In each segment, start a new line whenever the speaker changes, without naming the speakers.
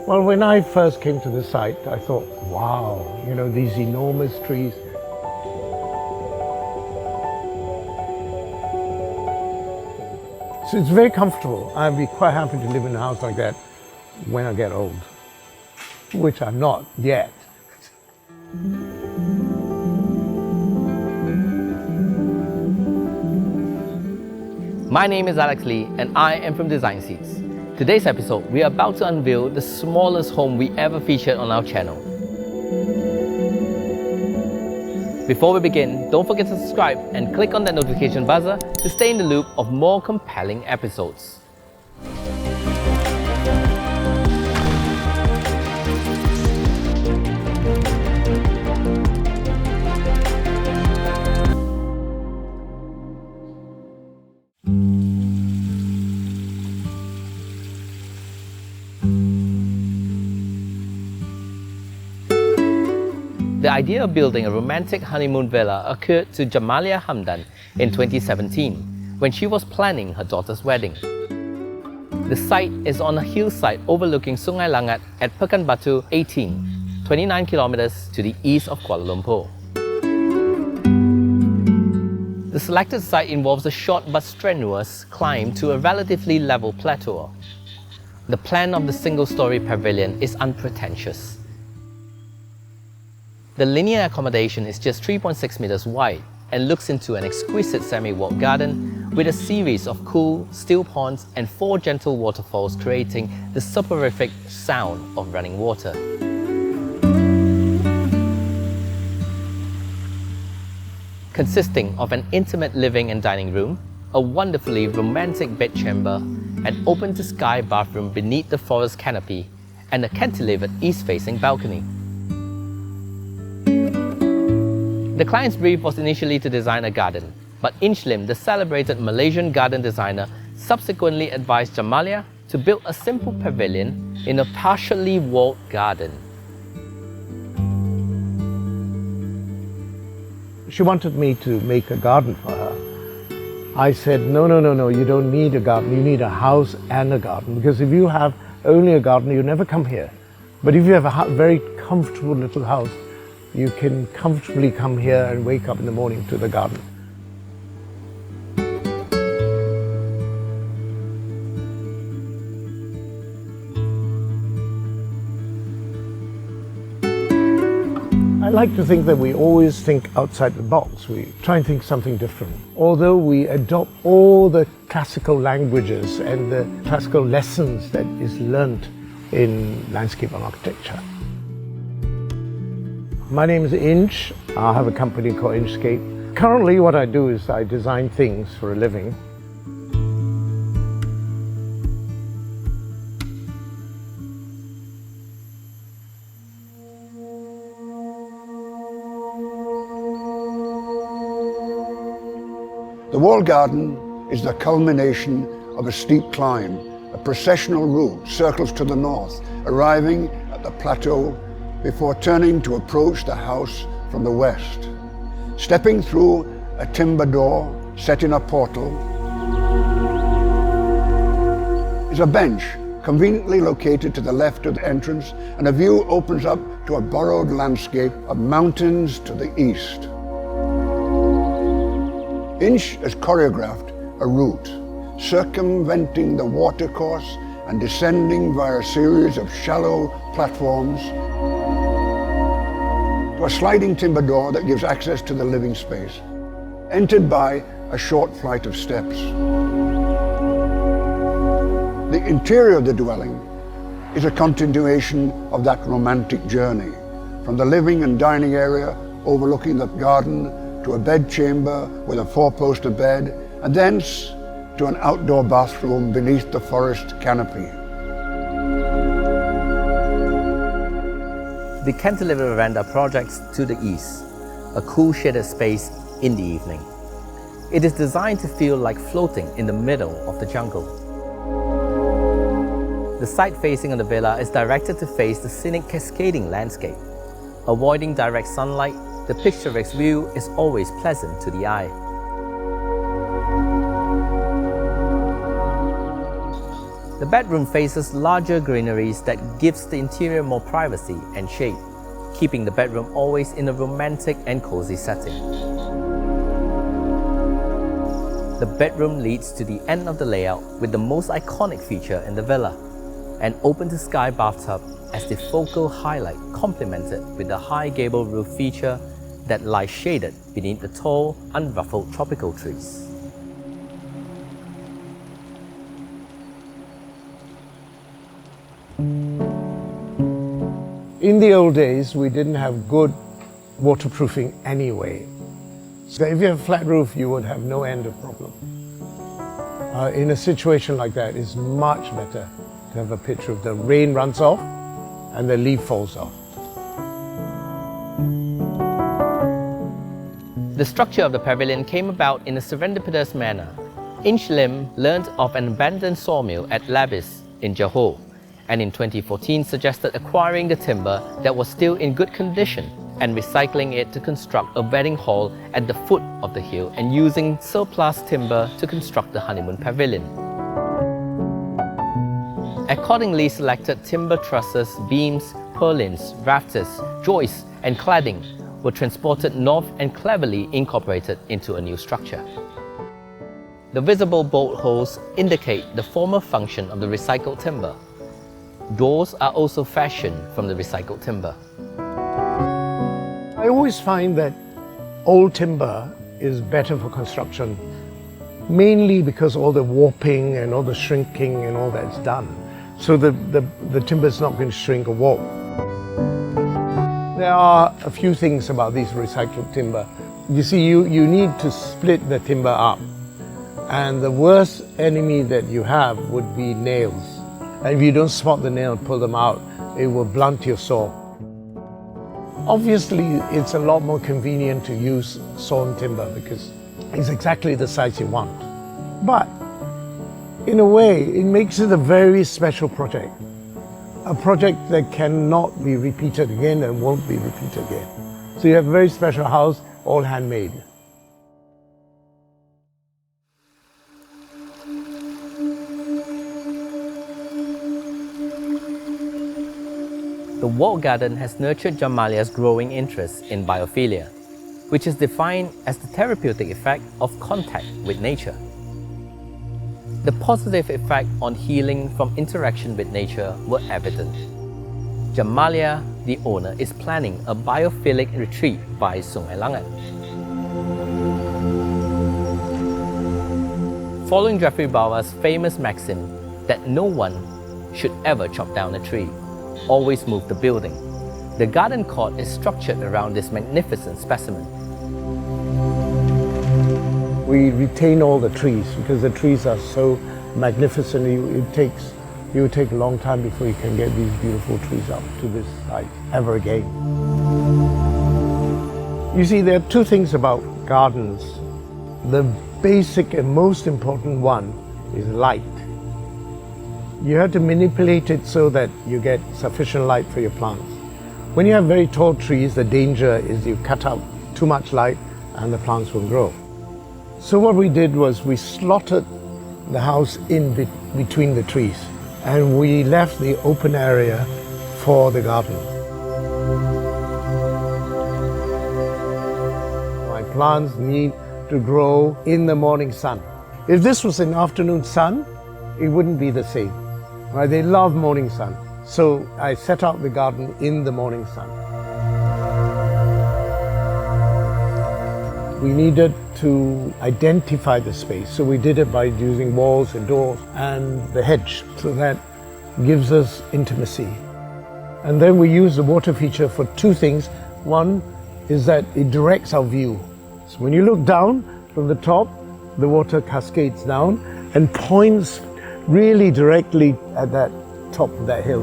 Well, when I first came to the site, I thought, wow, you know, these enormous trees. So it's very comfortable. I'd be quite happy to live in a house like that when I get old, which I'm not yet.
My name is Alex Lee and I am from Design Seeds. Today's episode, we are about to unveil the smallest home we ever featured on our channel. Before we begin, don't forget to subscribe and click on that notification buzzer to stay in the loop of more compelling episodes. The idea of building a romantic honeymoon villa occurred to Jamaliah in 2017 when she was planning her daughter's wedding. The site is on a hillside overlooking Sungai Langat at Pekanbaru 18, 29 kilometers to the east of Kuala Lumpur. The selected site involves a short but strenuous climb to a relatively level plateau. The plan of the single-story pavilion is unpretentious. The linear accommodation is just 3.6 meters wide and looks into an exquisite semi-walled garden with a series of cool, still ponds and 4 gentle waterfalls creating the soporific sound of running water. Consisting of an intimate living and dining room, a wonderfully romantic bedchamber, an open-to-sky bathroom beneath the forest canopy, and a cantilevered east-facing balcony. The client's brief was initially to design a garden, but Inchscape, the celebrated Malaysian garden designer, subsequently advised Jamaliah to build a simple pavilion in a partially walled garden.
She wanted me to make a garden for her. I said, no, you don't need a garden, you need a house and a garden, because if you have only a garden, you never come here. But if you have a very comfortable little house, you can comfortably come here and wake up in the morning to the garden. I like to think that we always think outside the box. We try and think something different. Although we adopt all the classical languages and the classical lessons that is learnt in landscape and architecture. My name is Inch. I have a company called Inchscape. Currently what I do is I design things for a living.
The walled garden is the culmination of a steep climb. A processional route circles to the north, arriving at the plateau before turning to approach the house from the west. Stepping through a timber door set in a portal is a bench conveniently located to the left of the entrance, and a view opens up to a borrowed landscape of mountains to the east. Inch has choreographed a route circumventing the watercourse and descending via a series of shallow platforms to a sliding timber door that gives access to the living space, entered by a short flight of steps. The interior of the dwelling is a continuation of that romantic journey, from the living and dining area overlooking the garden to a bedchamber with a 4-poster bed, and thence to an outdoor bathroom beneath the forest canopy.
The cantilever veranda projects to the east, a cool shaded space in the evening. It is designed to feel like floating in the middle of the jungle. The side facing on the villa is directed to face the scenic cascading landscape. Avoiding direct sunlight, the picturesque view is always pleasant to the eye. The bedroom faces larger greeneries that gives the interior more privacy and shade, keeping the bedroom always in a romantic and cozy setting. The bedroom leads to the end of the layout with the most iconic feature in the villa, an open-to-sky bathtub as the focal highlight, complemented with the high gable roof feature that lies shaded beneath the tall, unruffled tropical trees.
In the old days, we didn't have good waterproofing anyway. So if you have a flat roof, you would have no end of problem. In a situation like that, it's much better to have a pitch roof. The rain runs off and the leaf falls off.
The structure of the pavilion came about in a serendipitous manner. Inchlim learned of an abandoned sawmill at Labis in Johor, and in 2014 suggested acquiring the timber that was still in good condition and recycling it to construct a wedding hall at the foot of the hill and using surplus timber to construct the honeymoon pavilion. Accordingly selected timber trusses, beams, purlins, rafters, joists and cladding were transported north and cleverly incorporated into a new structure. The visible bolt holes indicate the former function of the recycled timber. Doors are also fashioned from the recycled timber.
I always find that old timber is better for construction, mainly because all the warping and all the shrinking and all that's done. So the timber is not going to shrink or warp. There are a few things about these recycled timber. You see, you need to split the timber up. And the worst enemy that you have would be nails. And if you don't spot the nail and pull them out, it will blunt your saw. Obviously, it's a lot more convenient to use sawn timber because it's exactly the size you want. But in a way, it makes it a very special project. A project that cannot be repeated again and won't be repeated again. So you have a very special house, all handmade.
The walled garden has nurtured Jamaliah's growing interest in biophilia, which is defined as the therapeutic effect of contact with nature. The positive effect on healing from interaction with nature were evident. Jamaliah, the owner, is planning a biophilic retreat by Sungai Langat. Following Jeffrey Bawa's famous maxim that no one should ever chop down a tree, always move the building, the garden court is structured around this magnificent specimen.
We retain all the trees because the trees are so magnificent. It would take a long time before you can get these beautiful trees up to this site ever again. You see, there are two things about gardens. The basic and most important one is light. You have to manipulate it so that you get sufficient light for your plants. When you have very tall trees, the danger is you cut out too much light and the plants will grow. So what we did was we slotted the house in between the trees and we left the open area for the garden. My plants need to grow in the morning sun. If this was an afternoon sun, it wouldn't be the same. Right? They love morning sun. So I set out the garden in the morning sun. We needed to identify the space, so we did it by using walls and doors and the hedge, so that gives us intimacy. And then we use the water feature for two things. One is that it directs our view. So when you look down from the top, the water cascades down and points really directly at that top of that hill.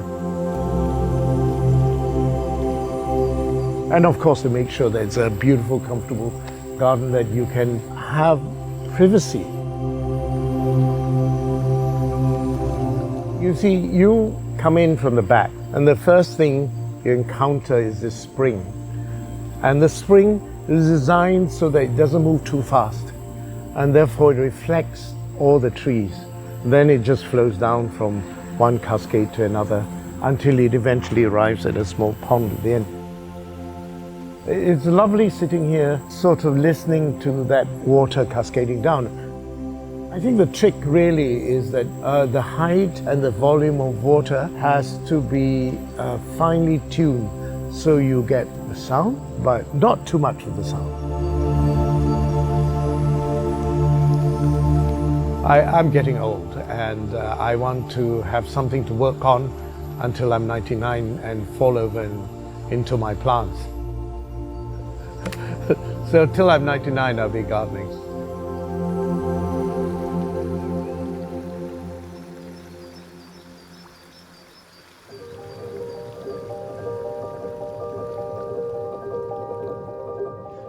And of course to make sure that it's a beautiful, comfortable garden that you can have privacy. You see, you come in from the back and the first thing you encounter is this spring. And the spring is designed so that it doesn't move too fast and therefore it reflects all the trees. Then it just flows down from one cascade to another until it eventually arrives at a small pond at the end. It's lovely sitting here, sort of listening to that water cascading down. I think the trick really is that the height and the volume of water has to be finely tuned so you get the sound, but not too much of the sound. I'm getting old and I want to have something to work on until I'm 99 and fall over into my plants. So till I'm 99 I'll be gardening.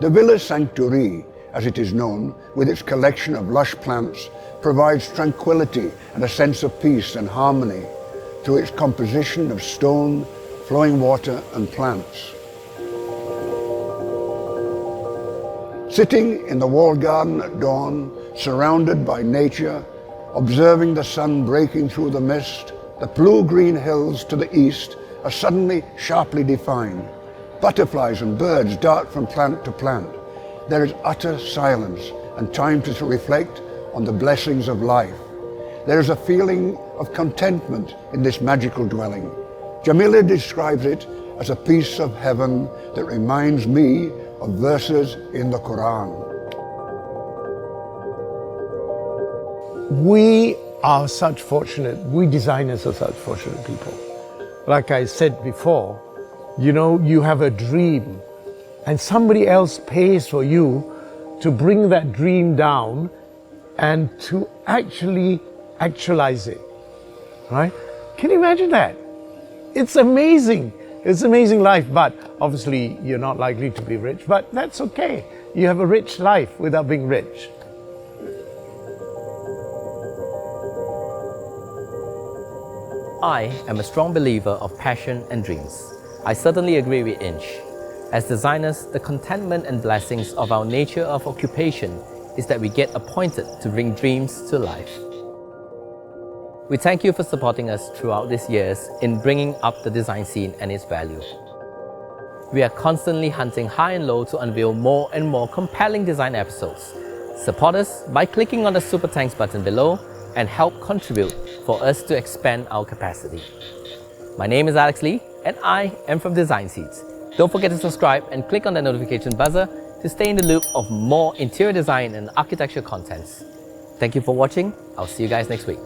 The Villa Sanctuary, as it is known, with its collection of lush plants, provides tranquility and a sense of peace and harmony through its composition of stone, flowing water and plants. Sitting in the walled garden at dawn, surrounded by nature, observing the sun breaking through the mist, the blue-green hills to the east are suddenly sharply defined. Butterflies and birds dart from plant to plant. There is utter silence and time to reflect on the blessings of life. There is a feeling of contentment in this magical dwelling. Jamaliah describes it as a piece of heaven that reminds me of verses in the Quran.
We are such fortunate, we designers are such fortunate people. Like I said before, you know, you have a dream and somebody else pays for you to bring that dream down and to actualize it, right? Can you imagine that? It's amazing. It's amazing life, but obviously you're not likely to be rich, but that's okay. You have a rich life without being rich.
I am a strong believer of passion and dreams. I certainly agree with Inch. As designers, the contentment and blessings of our nature of occupation is that we get appointed to bring dreams to life. We thank you for supporting us throughout these years in bringing up the design scene and its value. We are constantly hunting high and low to unveil more and more compelling design episodes. Support us by clicking on the Super Thanks button below and help contribute for us to expand our capacity. My name is Alex Lee and I am from Design Seeds. Don't forget to subscribe and click on the notification buzzer to stay in the loop of more interior design and architecture contents. Thank you for watching. I'll see you guys next week.